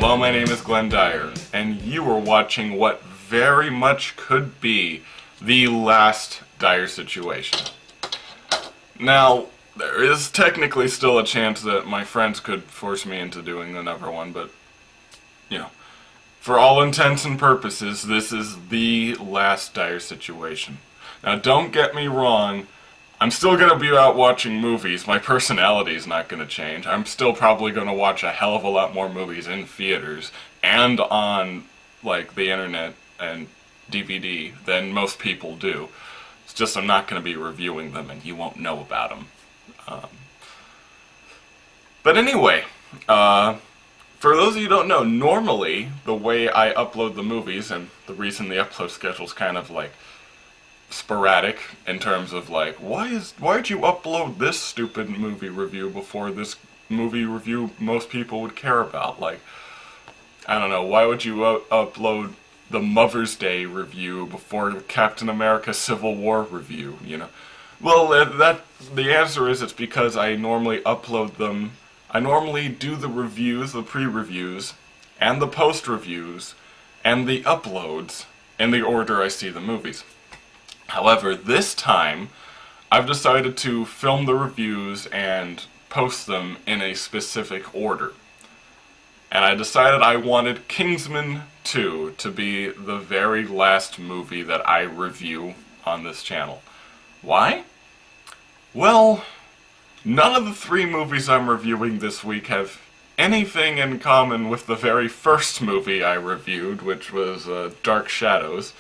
Hello, my name is Glenn Dyer, and you are watching what very much could be the last Dyer-Situation. Now, there is technically still a chance that my friends could force me into doing another one, but, you know, for all intents and purposes, this is the last Dyer-Situation. Now, don't get me wrong, I'm still going to be out watching movies. My personality is not going to change. I'm still probably going to watch a hell of a lot more movies in theaters and on, like, the internet and DVD than most people do. It's just I'm not going to be reviewing them and you won't know about them. But anyway, for those of you who don't know, normally the way I upload the movies, and the reason the upload schedule is kind of like sporadic in terms of like, why'd you upload this stupid movie review before this movie review most people would care about? Like, I don't know, why would you upload the Mother's Day review before Captain America Civil War review, you know? Well, the answer is it's because I normally upload them. I normally do the reviews, the pre-reviews, and the post-reviews, and the uploads in the order I see the movies. However, this time, I've decided to film the reviews and post them in a specific order. And I decided I wanted Kingsman 2 to be the very last movie that I review on this channel. Why? Well, none of the 3 movies I'm reviewing this week have anything in common with the very first movie I reviewed, which was Dark Shadows.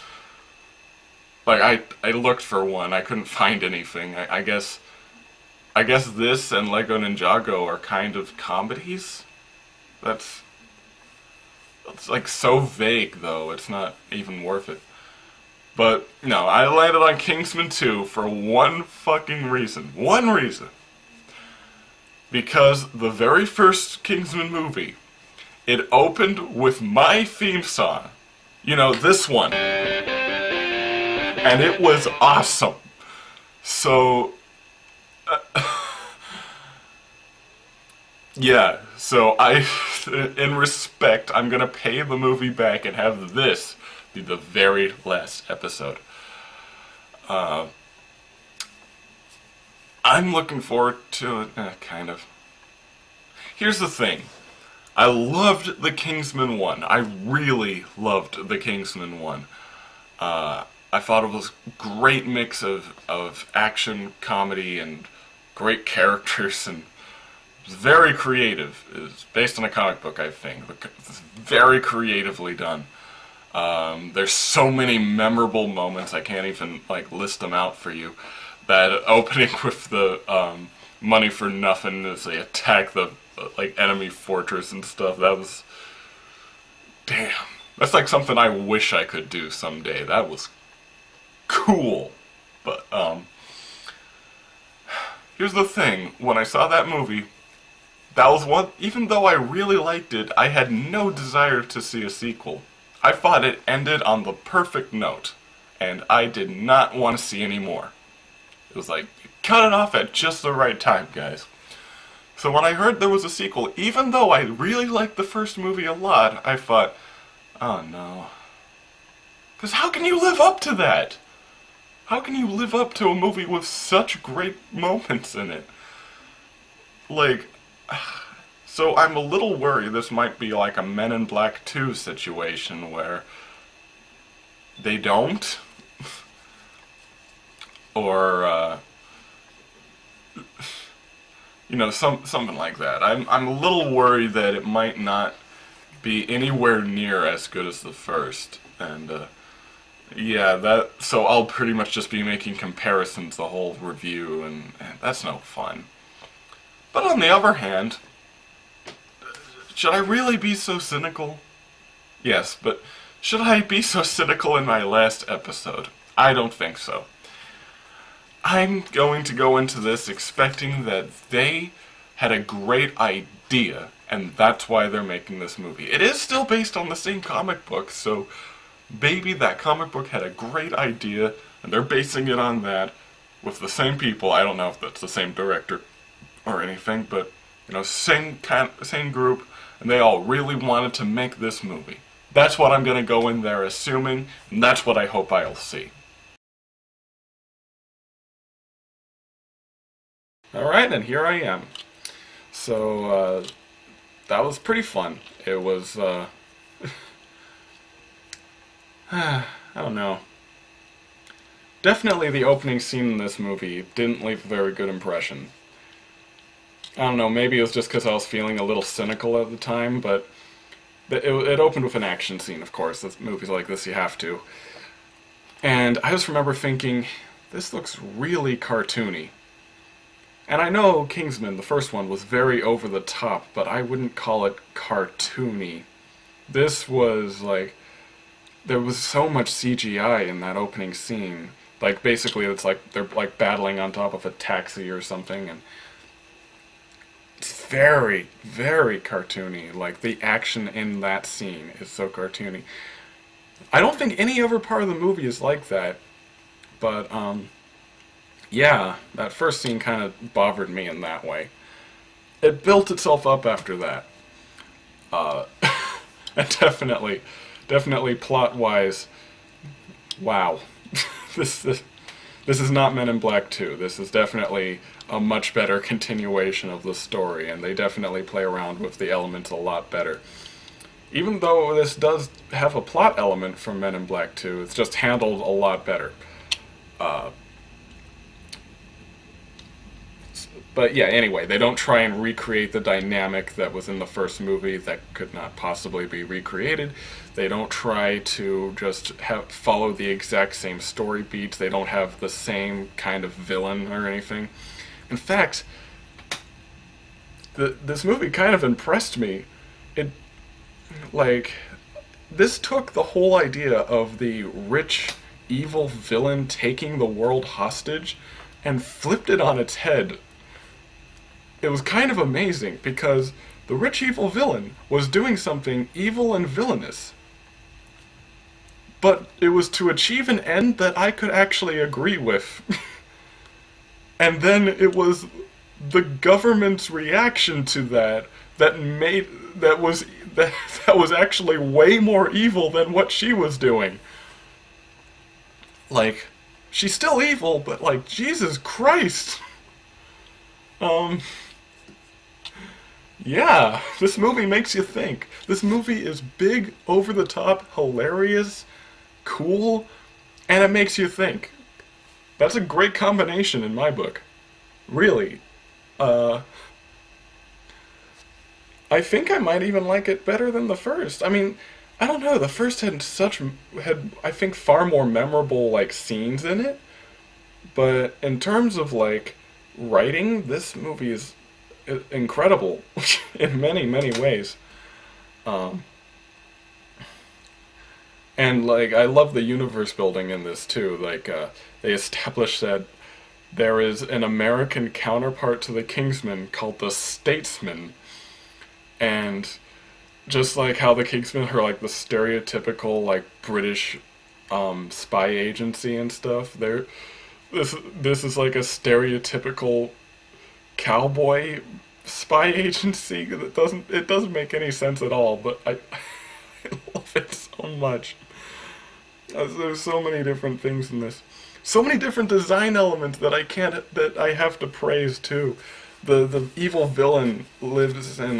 Like, I looked for one, I couldn't find anything. I guess this and Lego Ninjago are kind of comedies? It's like so vague, though, it's not even worth it. But, no, I landed on Kingsman 2 for one fucking reason. One reason. Because the very first Kingsman movie, it opened with my theme song. You know, this one. And it was awesome. So, yeah, so in respect, I'm gonna pay the movie back and have this be the very last episode. I'm looking forward to it, kind of. Here's the thing. I loved the Kingsman 1. I really loved the Kingsman 1. I thought it was a great mix of action, comedy, and great characters, and it was very creative. It was based on a comic book, I think. It's very creatively done. There's so many memorable moments, I can't even like list them out for you. That opening with the money for nothing as they attack the like enemy fortress and stuff, that was... damn. That's like something I wish I could do someday. That was cool. But, here's the thing. When I saw that movie, that was one... even though I really liked it, I had no desire to see a sequel. I thought it ended on the perfect note, and I did not want to see any more. It was like, cut it off at just the right time, guys. So when I heard there was a sequel, even though I really liked the first movie a lot, I thought, oh no. Because how can you live up to that? How can you live up to a movie with such great moments in it? Like, so I'm a little worried this might be like a Men in Black 2 situation where they don't. Or, you know, something like that. I'm a little worried that it might not be anywhere near as good as the first. And, yeah, so I'll pretty much just be making comparisons the whole review, and that's no fun. But on the other hand, should I really be so cynical? Yes, but should I be so cynical in my last episode? I don't think so. I'm going to go into this expecting that they had a great idea, and that's why they're making this movie. It is still based on the same comic book, so maybe that comic book had a great idea, and they're basing it on that with the same people. I don't know if that's the same director or anything, but you know, same group, and they all really wanted to make this movie. That's what I'm going to go in there assuming, and that's what I hope I'll see. Alright, and here I am. So, that was pretty fun. It was, I don't know. Definitely the opening scene in this movie didn't leave a very good impression. I don't know, maybe it was just because I was feeling a little cynical at the time, but it opened with an action scene, of course. With movies like this, you have to. And I just remember thinking, this looks really cartoony. And I know Kingsman, the first one, was very over the top, but I wouldn't call it cartoony. This was like, there was so much CGI in that opening scene. Like, basically it's like they're like battling on top of a taxi or something, and it's very, very cartoony. Like, the action in that scene is so cartoony. I don't think any other part of the movie is like that, but, yeah, that first scene kind of bothered me in that way. It built itself up after that. And definitely plot-wise, wow. This is not Men in Black 2. This is definitely a much better continuation of the story, and they definitely play around with the elements a lot better. Even though this does have a plot element from Men in Black 2, it's just handled a lot better. But yeah, anyway, they don't try and recreate the dynamic that was in the first movie that could not possibly be recreated. They don't try to just follow the exact same story beats. They don't have the same kind of villain or anything. In fact, this movie kind of impressed me. This took the whole idea of the rich, evil villain taking the world hostage and flipped it on its head. It was kind of amazing, because the rich evil villain was doing something evil and villainous. But it was to achieve an end that I could actually agree with. And then it was the government's reaction to that that was actually way more evil than what she was doing. Like, she's still evil, but like, Jesus Christ! Yeah, this movie makes you think. This movie is big, over-the-top, hilarious, cool, and it makes you think. That's a great combination in my book. Really. I think I might even like it better than the first. I mean, I don't know, the first had I think, far more memorable, like, scenes in it. But in terms of, like, writing, this movie is incredible in many, many ways. And, like, I love the universe building in this, too. Like, they establish that there is an American counterpart to the Kingsman called the Statesman. And just like how the Kingsmen are, like, the stereotypical, like, British spy agency and stuff, this is like a stereotypical cowboy spy agency that doesn't make any sense at all, but I love it so much. There's so many different things in this. So many different design elements that I have to praise too. The evil villain lives in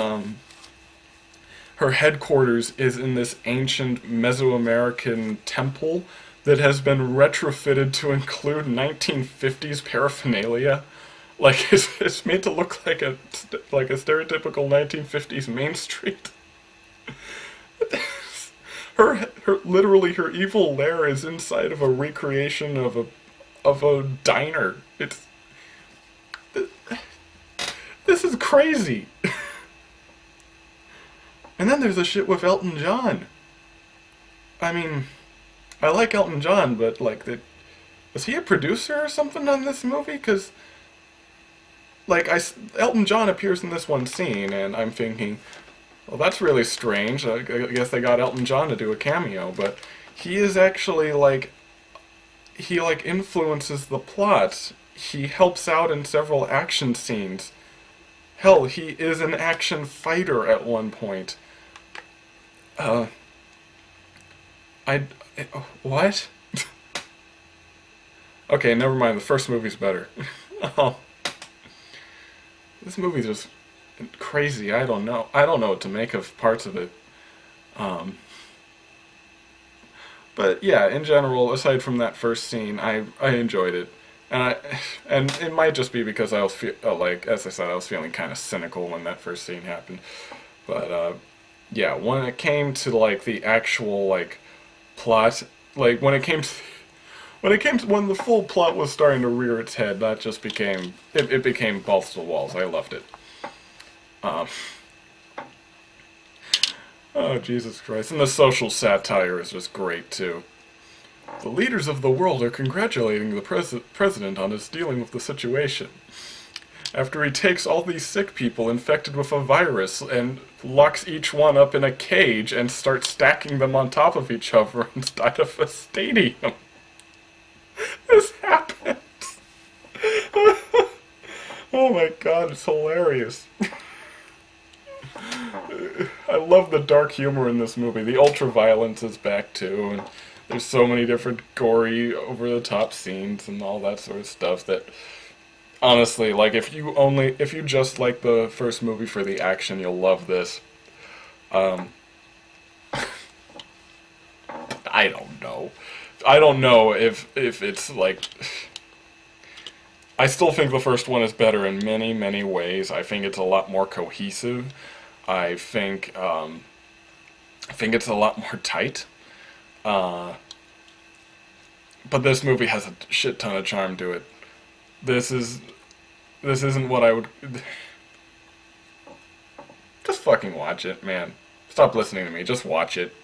her headquarters is in this ancient Mesoamerican temple that has been retrofitted to include 1950s paraphernalia. Like, it's made to look like a stereotypical 1950s Main Street. Literally, her evil lair is inside of a recreation of a diner. This is crazy. And then there's the shit with Elton John. I mean, I like Elton John, but, like, was he a producer or something on this movie? Because, like, Elton John appears in this one scene, and I'm thinking, well, that's really strange. I guess they got Elton John to do a cameo, but he is actually, like, he, like, influences the plot. He helps out in several action scenes. Hell, he is an action fighter at one point. I what? Okay, never mind. The first movie's better. Oh, this movie's just crazy. I don't know. I don't know what to make of parts of it. But yeah, in general, aside from that first scene, I enjoyed it, and it might just be because I was like, as I said, I was feeling kind of cynical when that first scene happened. But yeah, when it came to like the actual like plot, like when the full plot was starting to rear its head, that just became it became balls to the walls. I loved it. Oh, Jesus Christ. And the social satire is just great, too. The leaders of the world are congratulating the president on his dealing with the situation. After he takes all these sick people infected with a virus and locks each one up in a cage and starts stacking them on top of each other inside of a stadium. This happens. Oh my god, it's hilarious. I love the dark humor in this movie. The ultra-violence is back too, and there's so many different gory, over-the-top scenes and all that sort of stuff that, honestly, like, if you just like the first movie for the action, you'll love this. I don't know. I don't know if it's, like... I still think the first one is better in many, many ways. I think it's a lot more cohesive. I think it's a lot more tight. But this movie has a shit ton of charm to it. This isn't what I would... Just fucking watch it, man. Stop listening to me. Just watch it.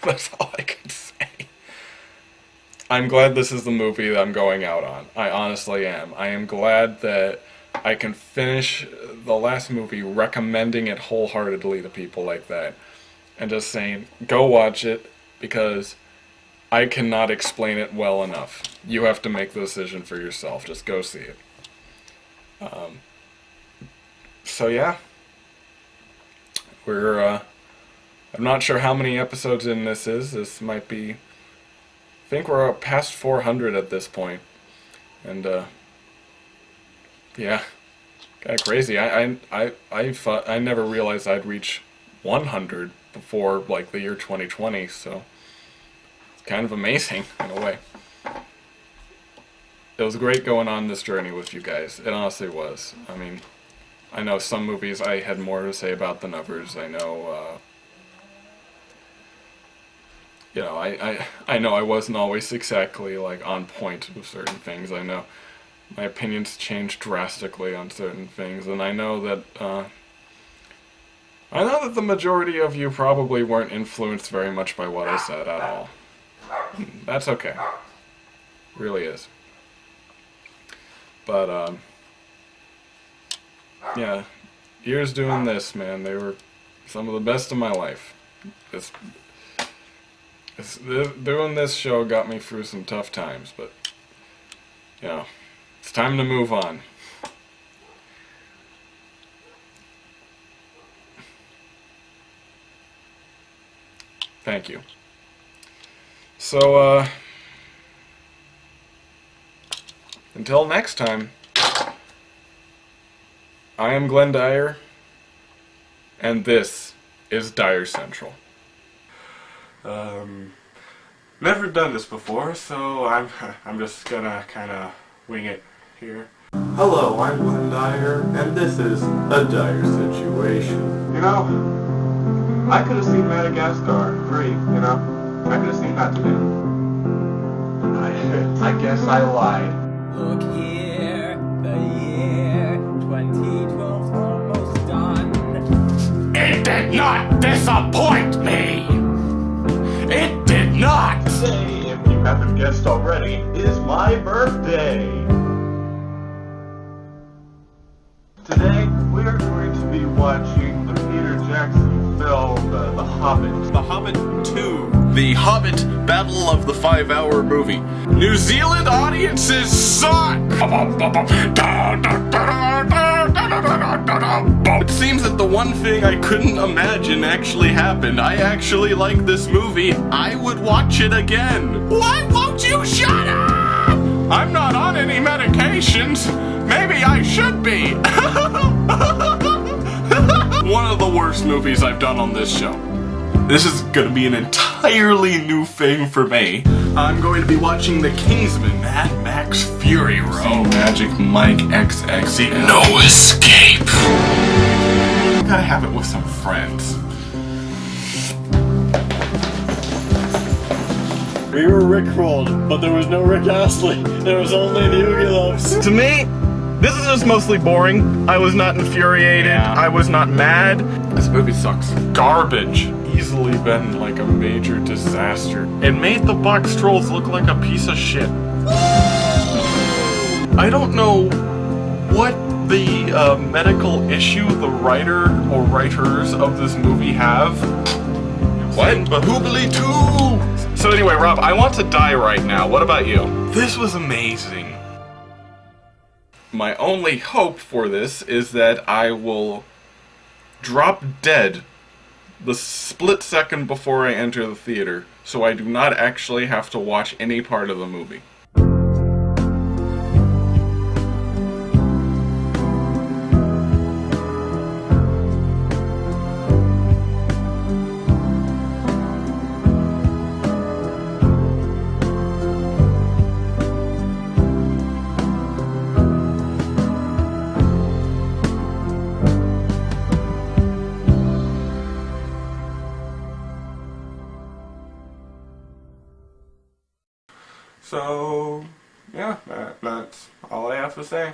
That's all I can say. I'm glad this is the movie that I'm going out on. I honestly am. I am glad that I can finish the last movie recommending it wholeheartedly to people like that. And just saying, go watch it, because I cannot explain it well enough. You have to make the decision for yourself. Just go see it. So yeah. I'm not sure how many episodes in this is. This might be... I think we're past 400 at this point. And, yeah. Kind of crazy. I never realized I'd reach 100 before, like, the year 2020, so... It's kind of amazing, in a way. It was great going on this journey with you guys. It honestly was. I mean, I know some movies I had more to say about than others. I know, you know, I know I wasn't always exactly, like, on point with certain things. I know my opinions changed drastically on certain things, and I know that the majority of you probably weren't influenced very much by what I said at all. That's okay. It really is. But, yeah, years doing this, man, they were some of the best of my life. Doing this show got me through some tough times, but, you know, it's time to move on. Thank you. So, until next time, I am Glenn Dyer, and this is Dyercentral. Never done this before, so I'm just gonna kinda wing it here. Hello, I'm Glenn Dyer, and this is A Dyer-Situation. You know, I could have seen Madagascar free, you know? I could have seen that too. I guess I lied. Look here, the year 2012's almost done. It did not disappoint me! It did not! Today, if you haven't guessed already, is my birthday! Today, we are going to be watching the Peter Jackson film, The Hobbit. The Hobbit 2, The Hobbit Battle of the 5-Hour Movie. New Zealand audiences suck! It seems that the one thing I couldn't imagine actually happened. I actually like this movie. I would watch it again. Why won't you shut up? I'm not on any medications. Maybe I should be. One of the worst movies I've done on this show. This is gonna be an entirely new thing for me. I'm going to be watching the KINGSMAN Mad Max Fury Road. Magic Mike XX. No escape. Gotta have it with some friends. We were rickrolled, but there was no Rick Astley. There was only the Oogie Loves. To me, this is just mostly boring. I was not infuriated. Yeah. I was not mad. This movie sucks. Garbage. Easily been like a major disaster. It made the box trolls look like a piece of shit. I don't know what the medical issue the writer or writers of this movie have. What? Bahoobly 2! So anyway, Rob, I want to die right now. What about you? This was amazing. My only hope for this is that I will drop dead the split second before I enter the theater, so I do not actually have to watch any part of the movie. So, yeah, that's all I have to say.